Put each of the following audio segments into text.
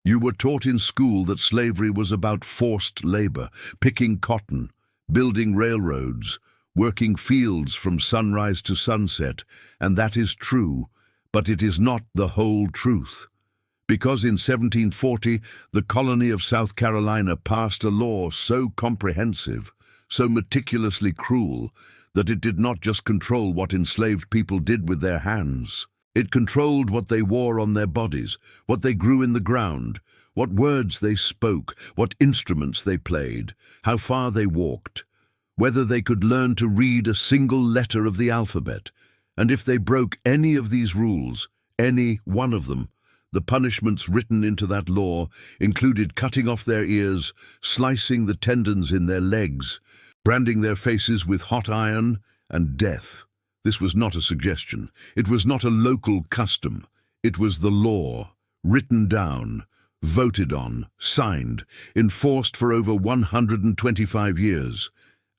You were taught in school that slavery was about forced labor, picking cotton, building railroads, working fields from sunrise to sunset, and that is true, but it is not the whole truth. Because in 1740, the colony of South Carolina passed a law so comprehensive, so meticulously cruel, that it did not just control what enslaved people did with their hands. It controlled what they wore on their bodies, what they grew in the ground, what words they spoke, what instruments they played, how far they walked, whether they could learn to read a single letter of the alphabet, and if they broke any of these rules, any one of them, the punishments written into that law included cutting off their ears, slicing the tendons in their legs, branding their faces with hot iron, and death. This was not a suggestion. It was not a local custom. It was the law, written down, voted on, signed, enforced for over 125 years.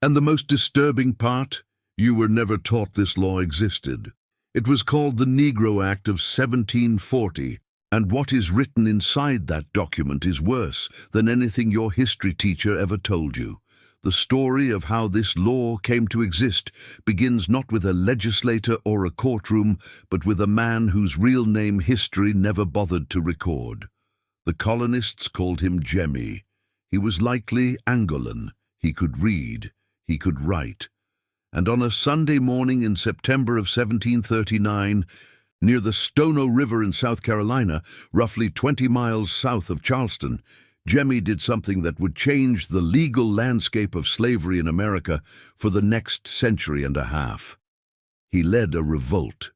And the most disturbing part? You were never taught this law existed. It was called the Negro Act of 1740, and what is written inside that document is worse than anything your history teacher ever told you. The story of how this law came to exist begins not with a legislator or a courtroom, but with a man whose real name history never bothered to record. The colonists called him Jemmy. He was likely Angolan. He could read. He could write. And on a Sunday morning in September of 1739, near the Stono River in South Carolina, roughly 20 miles south of Charleston, Jemmy did something that would change the legal landscape of slavery in America for the next century and a half. He led a revolt.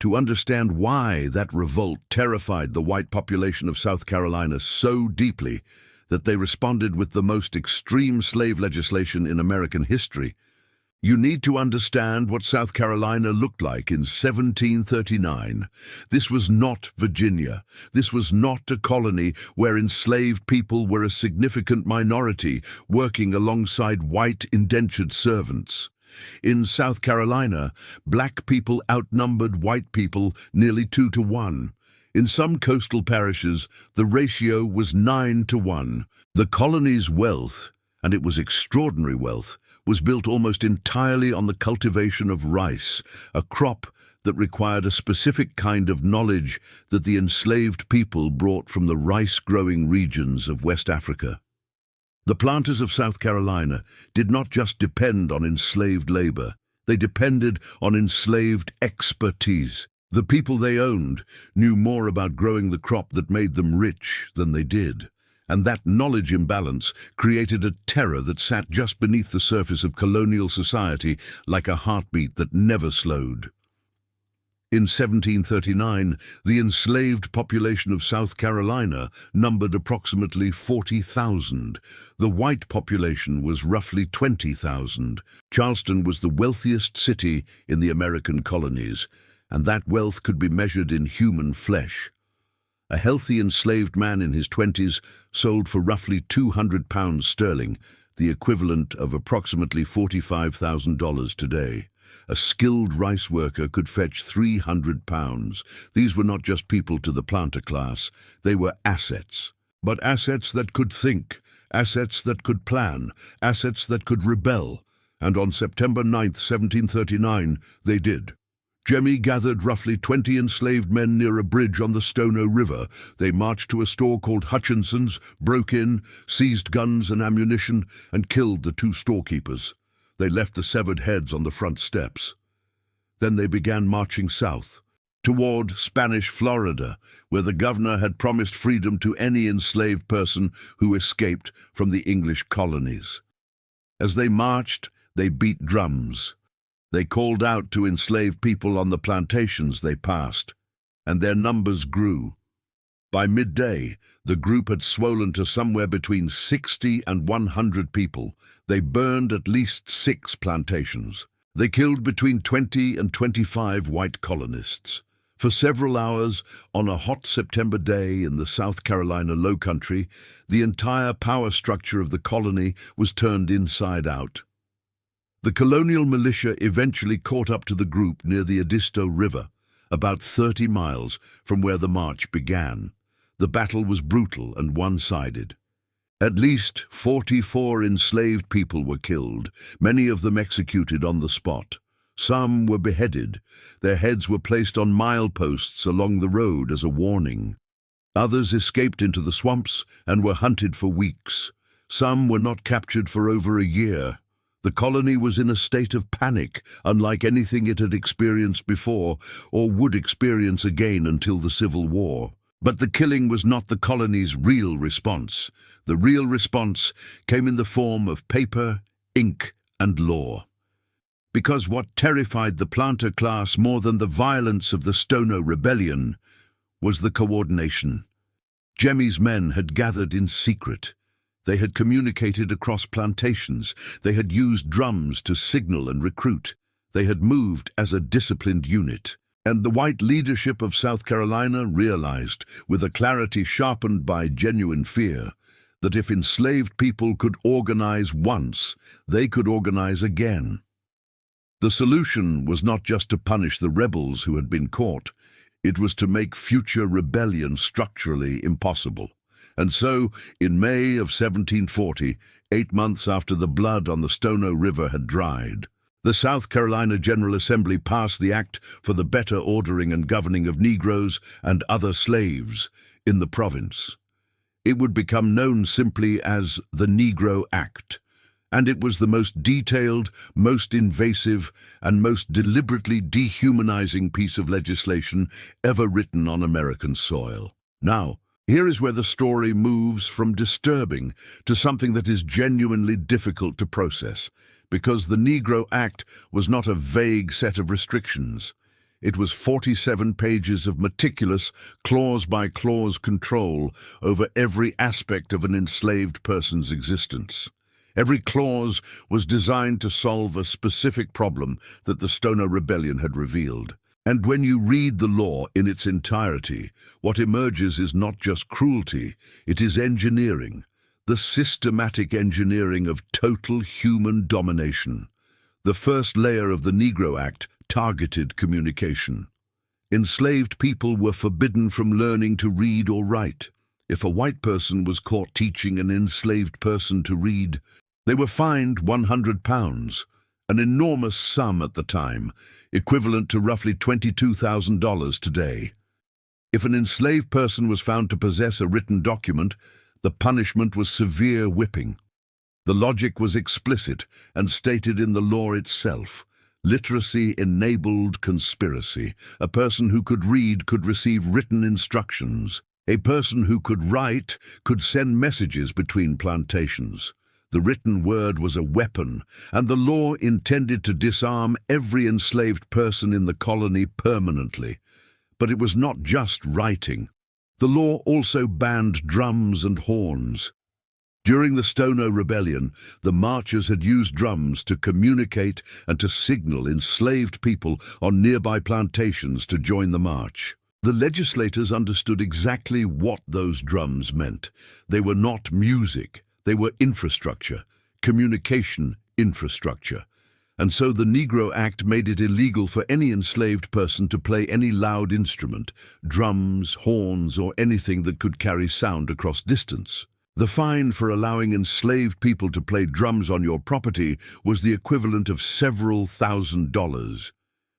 To understand why that revolt terrified the white population of South Carolina so deeply that they responded with the most extreme slave legislation in American history, you need to understand what South Carolina looked like in 1739. This was not Virginia. This was not a colony where enslaved people were a significant minority working alongside white indentured servants. In South Carolina, black people outnumbered white people nearly 2 to 1. In some coastal parishes, the ratio was 9 to 1. The colony's wealth, and it was extraordinary wealth, was built almost entirely on the cultivation of rice, a crop that required a specific kind of knowledge that the enslaved people brought from the rice-growing regions of West Africa. The planters of South Carolina did not just depend on enslaved labor, they depended on enslaved expertise. The people they owned knew more about growing the crop that made them rich than they did. And that knowledge imbalance created a terror that sat just beneath the surface of colonial society like a heartbeat that never slowed. In 1739, the enslaved population of South Carolina numbered approximately 40,000. The white population was roughly 20,000. Charleston was the wealthiest city in the American colonies, and that wealth could be measured in human flesh. A healthy enslaved man in his 20s sold for roughly £200 sterling, the equivalent of approximately $45,000 today. A skilled rice worker could fetch £300. These were not just people to the planter class, they were assets. But assets that could think, assets that could plan, assets that could rebel. And on September 9th, 1739, they did. Jemmy gathered roughly 20 enslaved men near a bridge on the Stono River. They marched to a store called Hutchinson's, broke in, seized guns and ammunition, and killed the 2 storekeepers. They left the severed heads on the front steps. Then they began marching south, toward Spanish Florida, where the governor had promised freedom to any enslaved person who escaped from the English colonies. As they marched, they beat drums. They called out to enslaved people on the plantations they passed, and their numbers grew. By midday, the group had swollen to somewhere between 60 and 100 people. They burned at least 6 plantations. They killed between 20 and 25 white colonists. For several hours, on a hot September day in the South Carolina Low Country, the entire power structure of the colony was turned inside out. The colonial militia eventually caught up to the group near the Edisto River, about 30 miles from where the march began. The battle was brutal and one-sided. At least 44 enslaved people were killed, many of them executed on the spot. Some were beheaded. Their heads were placed on mileposts along the road as a warning. Others escaped into the swamps and were hunted for weeks. Some were not captured for over a year. The colony was in a state of panic, unlike anything it had experienced before or would experience again until the Civil War. But the killing was not the colony's real response. The real response came in the form of paper, ink, and law. Because what terrified the planter class more than the violence of the Stono Rebellion was the coordination. Jemmy's men had gathered in secret. They had communicated across plantations. They had used drums to signal and recruit. They had moved as a disciplined unit. And the white leadership of South Carolina realized, with a clarity sharpened by genuine fear, that if enslaved people could organize once, they could organize again. The solution was not just to punish the rebels who had been caught. It was to make future rebellion structurally impossible. And so, in May of 1740, 8 months after the blood on the Stono River had dried, the South Carolina General Assembly passed the Act for the Better Ordering and Governing of Negroes and Other Slaves in the province. It would become known simply as the Negro Act, and it was the most detailed, most invasive, and most deliberately dehumanizing piece of legislation ever written on American soil. Now, here is where the story moves from disturbing to something that is genuinely difficult to process, because the Negro Act was not a vague set of restrictions. It was 47 pages of meticulous, clause-by-clause control over every aspect of an enslaved person's existence. Every clause was designed to solve a specific problem that the Stono Rebellion had revealed. And when you read the law in its entirety, what emerges is not just cruelty, it is engineering, the systematic engineering of total human domination. The first layer of the Negro Act targeted communication. Enslaved people were forbidden from learning to read or write. If a white person was caught teaching an enslaved person to read, they were fined £100, an enormous sum at the time, equivalent to roughly $22,000 today. If an enslaved person was found to possess a written document, the punishment was severe whipping. The logic was explicit and stated in the law itself. Literacy enabled conspiracy. A person who could read could receive written instructions. A person who could write could send messages between plantations. The written word was a weapon, and the law intended to disarm every enslaved person in the colony permanently. But it was not just writing. The law also banned drums and horns. During the Stono Rebellion, the marchers had used drums to communicate and to signal enslaved people on nearby plantations to join the march. The legislators understood exactly what those drums meant. They were not music. They were infrastructure, communication infrastructure. And so the Negro Act made it illegal for any enslaved person to play any loud instrument, drums, horns, or anything that could carry sound across distance. The fine for allowing enslaved people to play drums on your property was the equivalent of several $1,000s.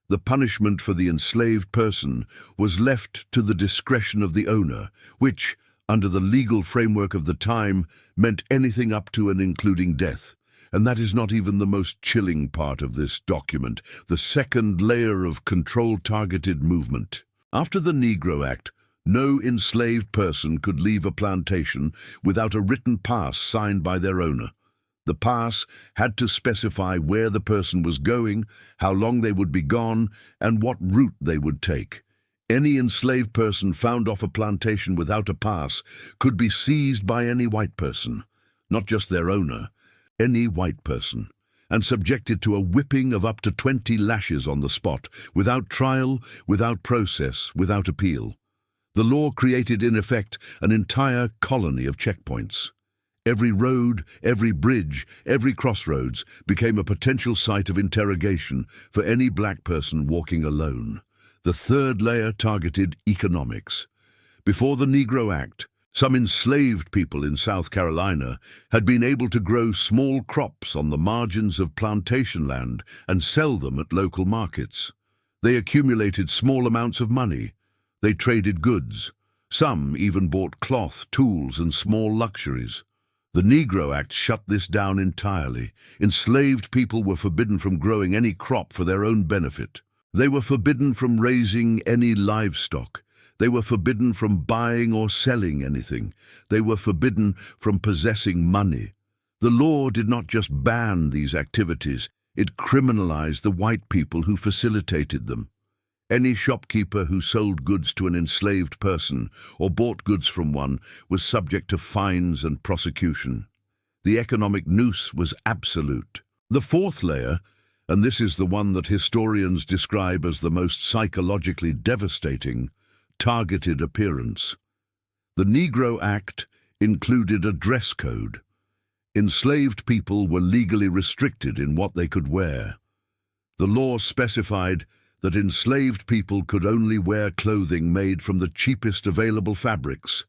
The punishment for the enslaved person was left to the discretion of the owner, which, under the legal framework of the time, meant anything up to and including death. And that is not even the most chilling part of this document, the second layer of control-targeted movement. After the Negro Act, no enslaved person could leave a plantation without a written pass signed by their owner. The pass had to specify where the person was going, how long they would be gone, and what route they would take. Any enslaved person found off a plantation without a pass could be seized by any white person, not just their owner, any white person, and subjected to a whipping of up to 20 lashes on the spot, without trial, without process, without appeal. The law created, in effect, an entire colony of checkpoints. Every road, every bridge, every crossroads became a potential site of interrogation for any black person walking alone. The third layer targeted economics. Before the Negro Act, some enslaved people in South Carolina had been able to grow small crops on the margins of plantation land and sell them at local markets. They accumulated small amounts of money. They traded goods. Some even bought cloth, tools, and small luxuries. The Negro Act shut this down entirely. Enslaved people were forbidden from growing any crop for their own benefit. They were forbidden from raising any livestock. They were forbidden from buying or selling anything. They were forbidden from possessing money. The law did not just ban these activities, it criminalized the white people who facilitated them. Any shopkeeper who sold goods to an enslaved person or bought goods from one was subject to fines and prosecution. The economic noose was absolute. The fourth layer, and this is the one that historians describe as the most psychologically devastating, targeted appearance. The Negro Act included a dress code. Enslaved people were legally restricted in what they could wear. The law specified that enslaved people could only wear clothing made from the cheapest available fabrics: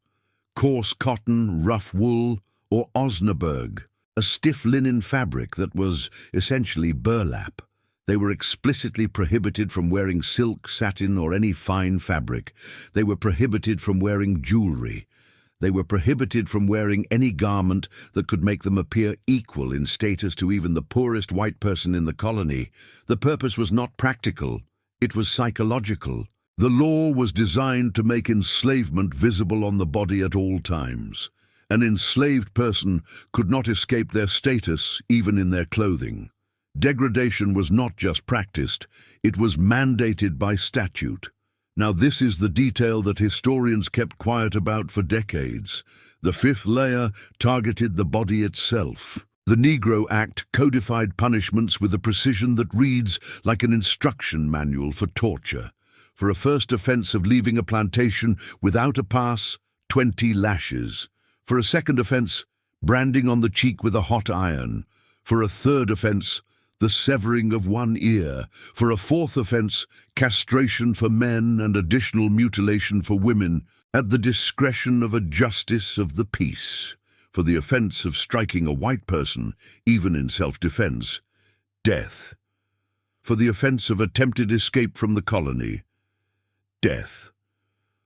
coarse cotton, rough wool, or osnaburg, a stiff linen fabric that was essentially burlap. They were explicitly prohibited from wearing silk, satin, or any fine fabric. They were prohibited from wearing jewelry. They were prohibited from wearing any garment that could make them appear equal in status to even the poorest white person in the colony. The purpose was not practical. It was psychological. The law was designed to make enslavement visible on the body at all times. An enslaved person could not escape their status, even in their clothing. Degradation was not just practiced, it was mandated by statute. Now this is the detail that historians kept quiet about for decades. The fifth layer targeted the body itself. The Negro Act codified punishments with a precision that reads like an instruction manual for torture. For a first offense of leaving a plantation without a pass, 20 lashes. For a second offense, branding on the cheek with a hot iron. For a third offense, the severing of one ear. For a fourth offense, castration for men and additional mutilation for women, at the discretion of a justice of the peace. For the offense of striking a white person, even in self-defense, death. For the offense of attempted escape from the colony, death.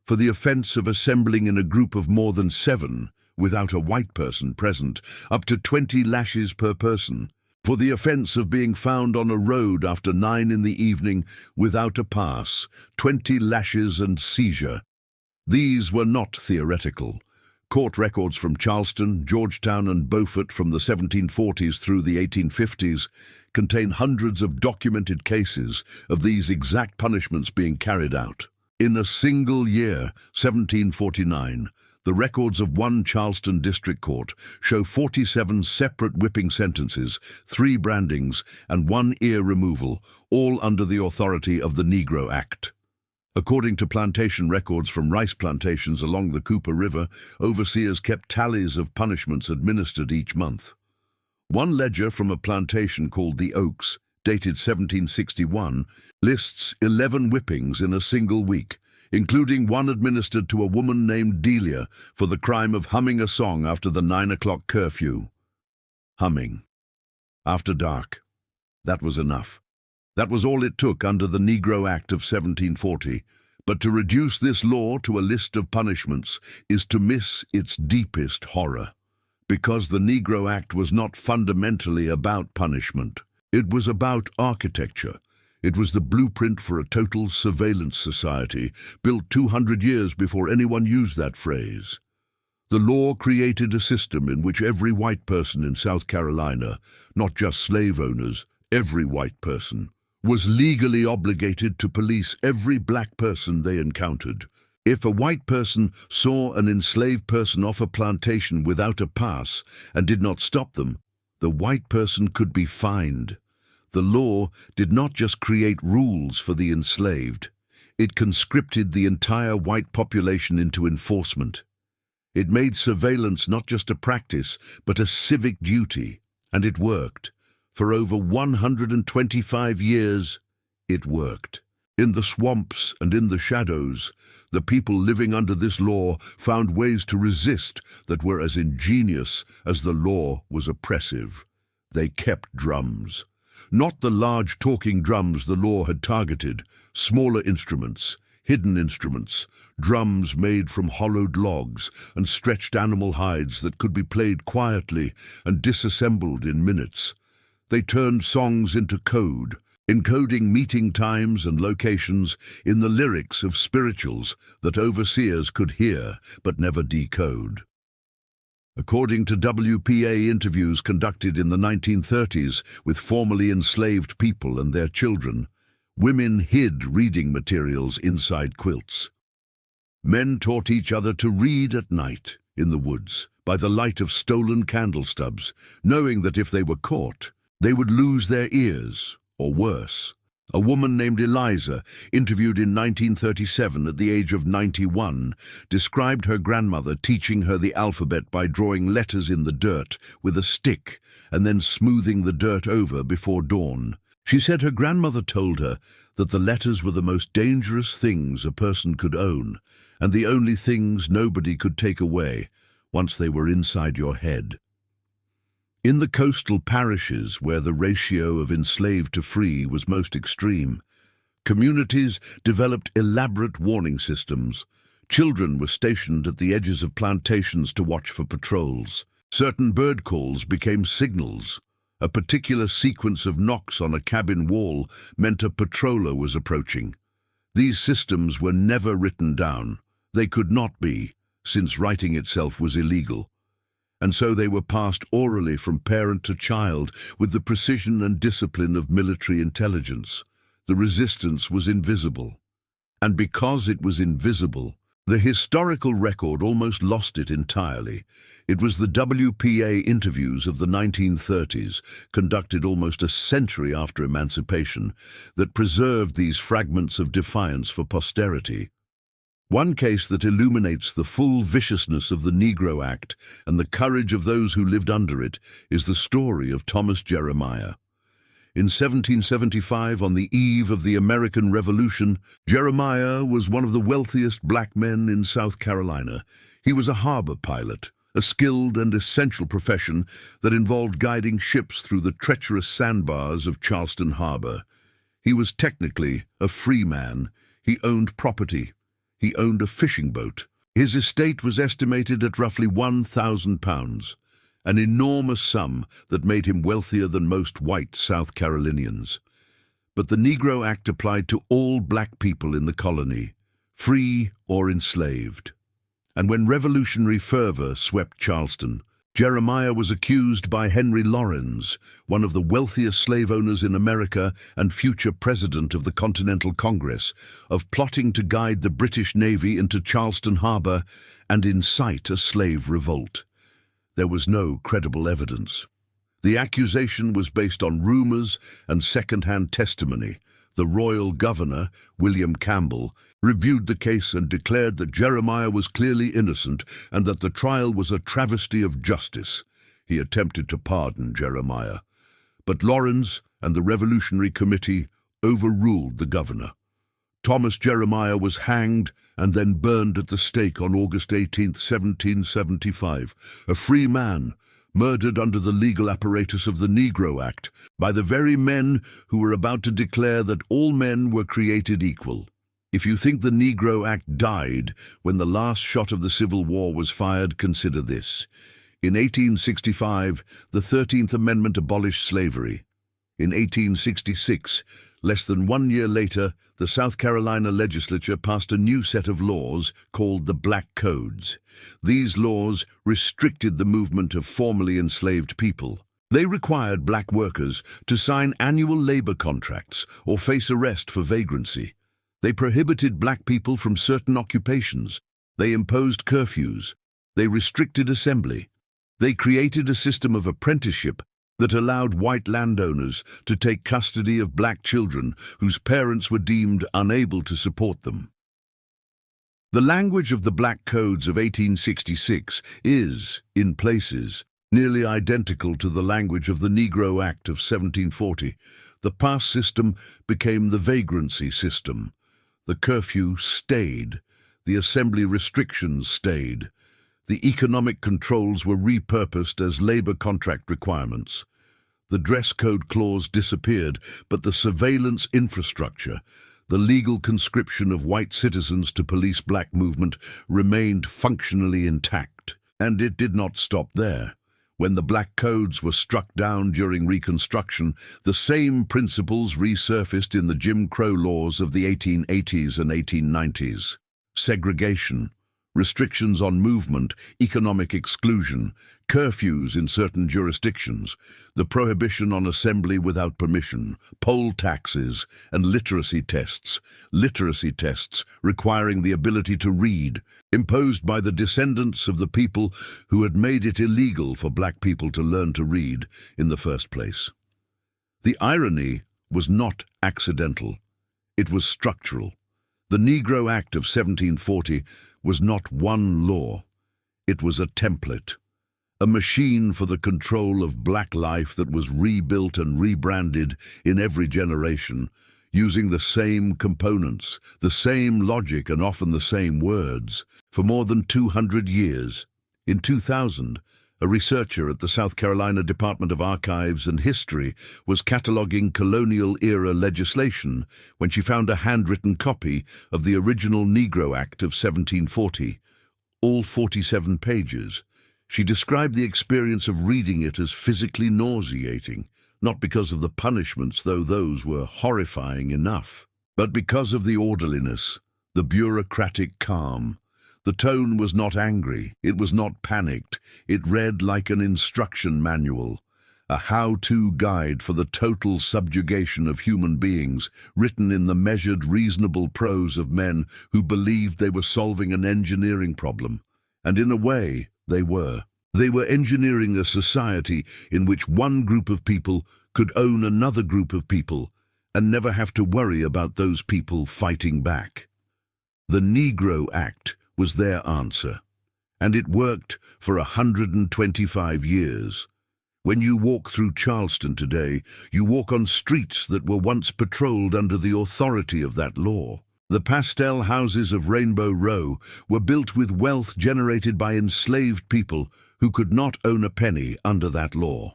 For the offense of assembling in a group of more than 7, without a white person present, up to 20 lashes per person. For the offense of being found on a road after 9 in the evening without a pass, 20 lashes and seizure. These were not theoretical. Court records from Charleston, Georgetown, and Beaufort from the 1740s through the 1850s contain hundreds of documented cases of these exact punishments being carried out. In a single year, 1749, the records of one Charleston district court show 47 separate whipping sentences, 3 brandings, and 1 ear removal, all under the authority of the Negro Act. According to plantation records from rice plantations along the Cooper River, overseers kept tallies of punishments administered each month. One ledger from a plantation called the Oaks, dated 1761, lists 11 whippings in a single week, including one administered to a woman named Delia for the crime of humming a song after the 9 o'clock curfew. Humming. After dark. That was enough. That was all it took under the Negro Act of 1740. But to reduce this law to a list of punishments is to miss its deepest horror. Because the Negro Act was not fundamentally about punishment. It was about architecture. It was the blueprint for a total surveillance society, built 200 years before anyone used that phrase. The law created a system in which every white person in South Carolina, not just slave owners, every white person, was legally obligated to police every black person they encountered. If a white person saw an enslaved person off a plantation without a pass and did not stop them, the white person could be fined. The law did not just create rules for the enslaved. It conscripted the entire white population into enforcement. It made surveillance not just a practice, but a civic duty. And it worked. For over 125 years, it worked. In the swamps and in the shadows, the people living under this law found ways to resist that were as ingenious as the law was oppressive. They kept drums. Not the large talking drums the law had targeted, smaller instruments, hidden instruments, drums made from hollowed logs and stretched animal hides that could be played quietly and disassembled in minutes. They turned songs into code, encoding meeting times and locations in the lyrics of spirituals that overseers could hear but never decode. According to WPA interviews conducted in the 1930s with formerly enslaved people and their children, women hid reading materials inside quilts. Men taught each other to read at night in the woods by the light of stolen candle stubs, knowing that if they were caught, they would lose their ears, or worse. A woman named Eliza, interviewed in 1937 at the age of 91, described her grandmother teaching her the alphabet by drawing letters in the dirt with a stick and then smoothing the dirt over before dawn. She said her grandmother told her that the letters were the most dangerous things a person could own and the only things nobody could take away once they were inside your head. In the coastal parishes where the ratio of enslaved to free was most extreme, communities developed elaborate warning systems. Children were stationed at the edges of plantations to watch for patrols. Certain bird calls became signals. A particular sequence of knocks on a cabin wall meant a patroller was approaching. These systems were never written down. They could not be, since writing itself was illegal. And so they were passed orally from parent to child with the precision and discipline of military intelligence. The resistance was invisible. And because it was invisible, the historical record almost lost it entirely. It was the WPA interviews of the 1930s, conducted almost a century after emancipation, that preserved these fragments of defiance for posterity. One case that illuminates the full viciousness of the Negro Act and the courage of those who lived under it is the story of Thomas Jeremiah. In 1775, on the eve of the American Revolution, Jeremiah was one of the wealthiest black men in South Carolina. He was a harbor pilot, a skilled and essential profession that involved guiding ships through the treacherous sandbars of Charleston Harbor. He was technically a free man. He owned property. He owned a fishing boat. His estate was estimated at roughly £1,000, an enormous sum that made him wealthier than most white South Carolinians. But the Negro Act applied to all black people in the colony, free or enslaved. And when revolutionary fervor swept Charleston, Jeremiah was accused by Henry Laurens, one of the wealthiest slave owners in America and future president of the Continental Congress, of plotting to guide the British Navy into Charleston Harbor and incite a slave revolt. There was no credible evidence. The accusation was based on rumors and second-hand testimony. The royal governor, William Campbell, reviewed the case and declared that Jeremiah was clearly innocent and that the trial was a travesty of justice. He attempted to pardon Jeremiah, but Laurens and the Revolutionary Committee overruled the governor. Thomas Jeremiah was hanged and then burned at the stake on August 18, 1775, a free man, murdered under the legal apparatus of the Negro Act by the very men who were about to declare that all men were created equal. If you think the Negro Act died when the last shot of the Civil War was fired, consider this. In 1865, the 13th Amendment abolished slavery. In 1866, less than 1 year later, the South Carolina legislature passed a new set of laws called the Black Codes. These laws restricted the movement of formerly enslaved people. They required black workers to sign annual labor contracts or face arrest for vagrancy. They prohibited black people from certain occupations. They imposed curfews. They restricted assembly. They created a system of apprenticeship that allowed white landowners to take custody of black children whose parents were deemed unable to support them. The language of the Black Codes of 1866 is, in places, nearly identical to the language of the Negro Act of 1740. The pass system became the vagrancy system. The curfew stayed. The assembly restrictions stayed. The economic controls were repurposed as labor contract requirements. The dress code clause disappeared, but the surveillance infrastructure, the legal conscription of white citizens to police black movement, remained functionally intact. And it did not stop there. When the black codes were struck down during Reconstruction, the same principles resurfaced in the Jim Crow laws of the 1880s and 1890s. Segregation, restrictions on movement, economic exclusion, curfews in certain jurisdictions, the prohibition on assembly without permission, poll taxes, and literacy tests requiring the ability to read, imposed by the descendants of the people who had made it illegal for black people to learn to read in the first place. The irony was not accidental. It was structural. The Negro Act of 1740 was not one law. It was a template, a machine for the control of black life that was rebuilt and rebranded in every generation, using the same components, the same logic, and often the same words, for more than 200 years. In 2000, a researcher at the South Carolina Department of Archives and History was cataloging colonial-era legislation when she found a handwritten copy of the original Negro Act of 1740, all 47 pages. She described the experience of reading it as physically nauseating, not because of the punishments, though those were horrifying enough, but because of the orderliness, the bureaucratic calm. The tone was not angry, it was not panicked, it read like an instruction manual, a how-to guide for the total subjugation of human beings, written in the measured, reasonable prose of men who believed they were solving an engineering problem. And in a way, they were. They were engineering a society in which one group of people could own another group of people and never have to worry about those people fighting back. The Negro Act was their answer, and it worked for 125 years. When you walk through Charleston today, you walk on streets that were once patrolled under the authority of that law. The pastel houses of Rainbow Row were built with wealth generated by enslaved people who could not own a penny under that law.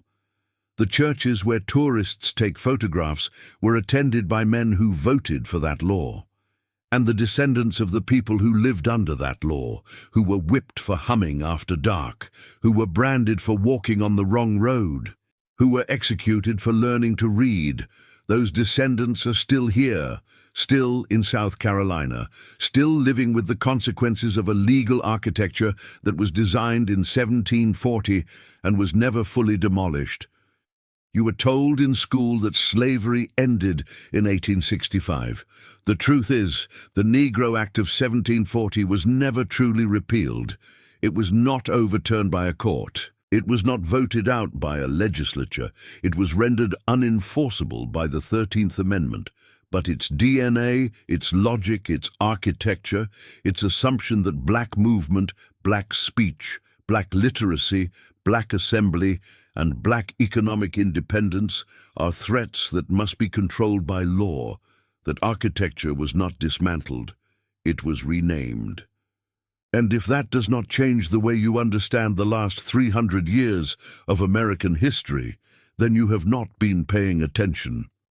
The churches where tourists take photographs were attended by men who voted for that law. And the descendants of the people who lived under that law, who were whipped for humming after dark, who were branded for walking on the wrong road, who were executed for learning to read, those descendants are still here, still in South Carolina, still living with the consequences of a legal architecture that was designed in 1740 and was never fully demolished. You were told in school that slavery ended in 1865. The truth is, the Negro Act of 1740 was never truly repealed. It was not overturned by a court. It was not voted out by a legislature. It was rendered unenforceable by the 13th Amendment. But its DNA, its logic, its architecture, its assumption that black movement, black speech, black literacy, black assembly, and black economic independence are threats that must be controlled by law, that architecture was not dismantled, it was renamed. And if that does not change the way you understand the last 300 years of American history, then you have not been paying attention.